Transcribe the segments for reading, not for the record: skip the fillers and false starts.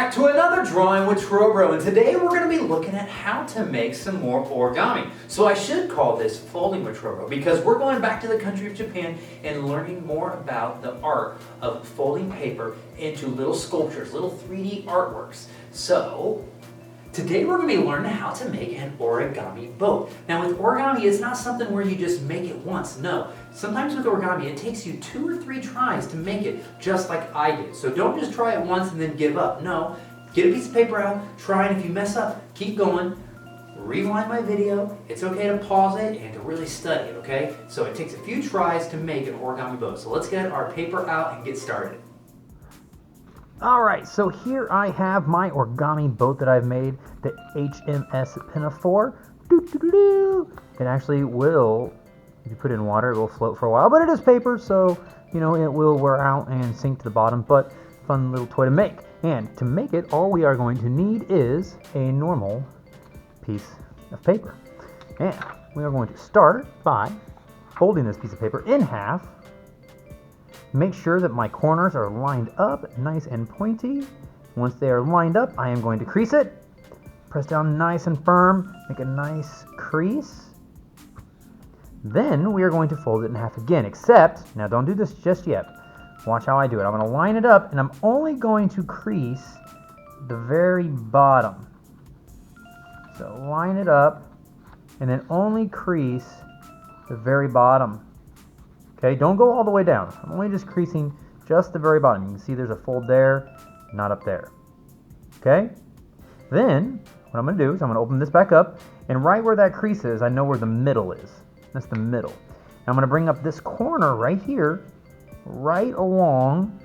back to another drawing with Trowbro, and today we're going to be looking at how to make some more origami. So I should call this Folding with Trowbro because we're going back to the country of Japan and learning more about the art of folding paper into little sculptures, little 3D artworks. So today we're going to be learning how to make an origami boat. Now with origami, it's not something where you just make it once. No, sometimes with origami it takes you 2 or 3 tries to make it, just like I did. So don't just try it once and then give up. No, get a piece of paper out, try, and if you mess up, keep going. Rewind my video. It's okay to pause it and to really study it, okay? So it takes a few tries to make an origami boat. So let's get our paper out and get started. Alright, so here I have my origami boat that I've made, the HMS Pinafore. It actually will, if you put it in water, it will float for a while, but it is paper, so, you know, it will wear out and sink to the bottom, but fun little toy to make. And to make it, all we are going to need is a normal piece of paper. And we are going to start by folding this piece of paper in half. Make sure that my corners are lined up nice and pointy. Once they are lined up, I am going to crease it. Press down nice and firm, make a nice crease. Then we are going to fold it in half again, except, now don't do this just yet. Watch how I do it. I'm going to line it up and I'm only going to crease the very bottom. So line it up and then only crease the very bottom. Okay, don't go all the way down. I'm only just creasing just the very bottom. You can see there's a fold there, not up there. Okay? Then, what I'm going to do is I'm going to open this back up, and right where that crease is, I know where the middle is. That's the middle. Now I'm going to bring up this corner right here, right along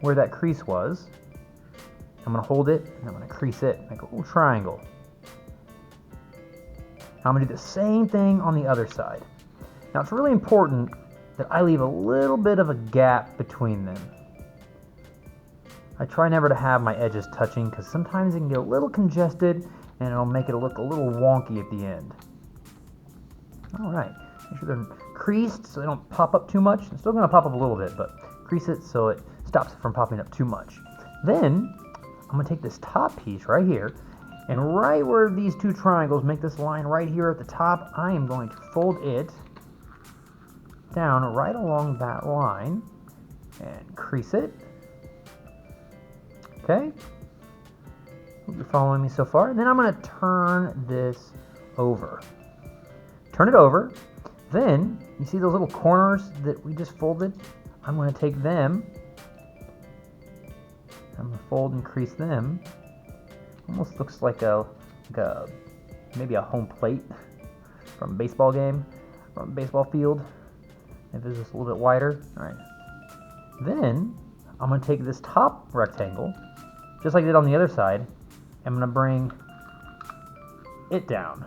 where that crease was. I'm going to hold it, and I'm going to crease it, make a little triangle. Now I'm going to do the same thing on the other side. Now it's really important that I leave a little bit of a gap between them. I try never to have my edges touching because sometimes it can get a little congested and it'll make it look a little wonky at the end. Alright, make sure they're creased so they don't pop up too much. It's still going to pop up a little bit, but crease it so it stops it from popping up too much. Then, I'm going to take this top piece right here, and right where these 2 triangles make this line right here at the top, I am going to fold it down right along that line and crease it. Okay, hope you're following me so far. And then I'm going to turn this over. Turn it over. Then you see those little corners that we just folded? I'm going to take them. I'm going to fold and crease them. Almost looks like maybe a home plate from a baseball game, from a baseball field. If it's just a little bit wider. Alright. Then, I'm going to take this top rectangle, just like I did on the other side, I'm going to bring it down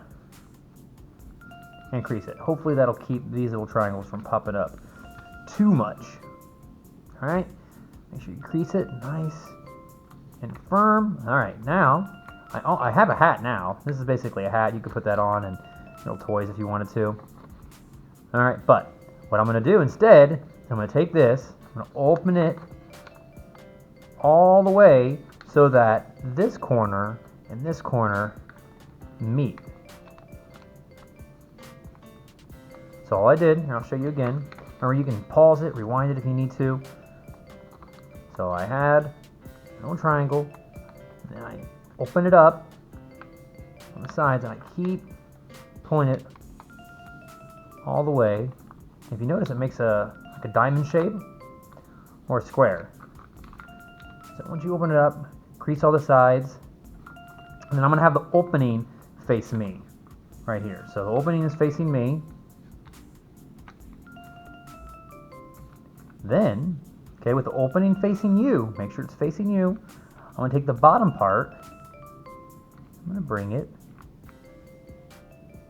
and crease it. Hopefully that'll keep these little triangles from popping up too much. Alright. Make sure you crease it nice and firm. Alright, now, I have a hat now. This is basically a hat. You could put that on and little toys if you wanted to. Alright, but what I'm going to do instead, I'm going to take this, I'm going to open it all the way so that this corner and this corner meet. So all I did, here I'll show you again. Remember, you can pause it, rewind it if you need to. So I had a little triangle, and then I open it up on the sides, and I keep pulling it all the way. If you notice, it makes like a diamond shape or a square. So once you open it up, crease all the sides, and then I'm going to have the opening face me right here. So the opening is facing me. Then, okay, with the opening facing you, make sure it's facing you, I'm going to take the bottom part, I'm going to bring it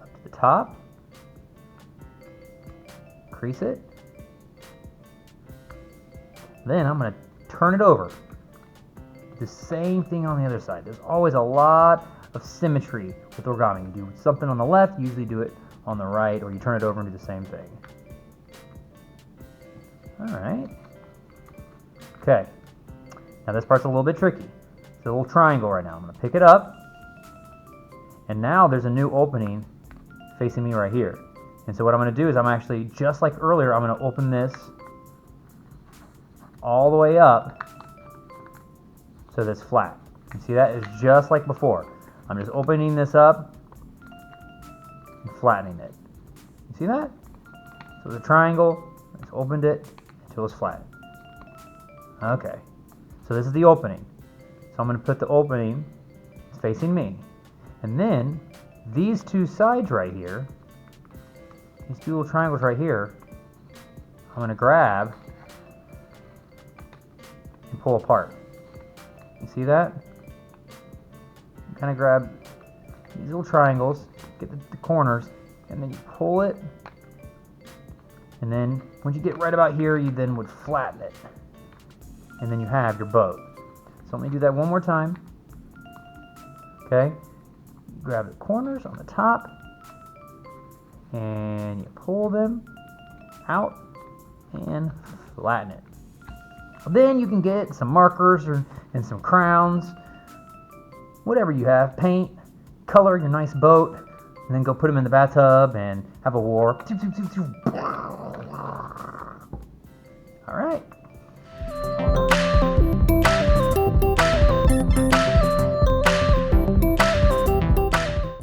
up to the top, crease it, then I'm going to turn it over. Do the same thing on the other side. There's always a lot of symmetry with origami. You do something on the left, you usually do it on the right, or you turn it over and do the same thing. Alright. Okay. Now this part's a little bit tricky. So the little triangle right now. I'm going to pick it up, and now there's a new opening facing me right here. And so what I'm going to do is I'm actually, just like earlier, I'm going to open this all the way up so that's flat. You see that? It's just like before. I'm just opening this up and flattening it. You see that? So the triangle, I just opened it until it's flat. Okay, so this is the opening. So I'm going to put the opening facing me. And then these two sides right here, these two little triangles right here, I'm going to grab and pull apart. You see that? You kind of grab these little triangles, get the corners, and then you pull it. And then once you get right about here, you then would flatten it. And then you have your boat. So let me do that one more time. Okay? You grab the corners on the top, and you pull them out and flatten it. Then you can get some markers and some crowns, whatever you have, paint, color your nice boat, and then go put them in the bathtub and have a war. All right.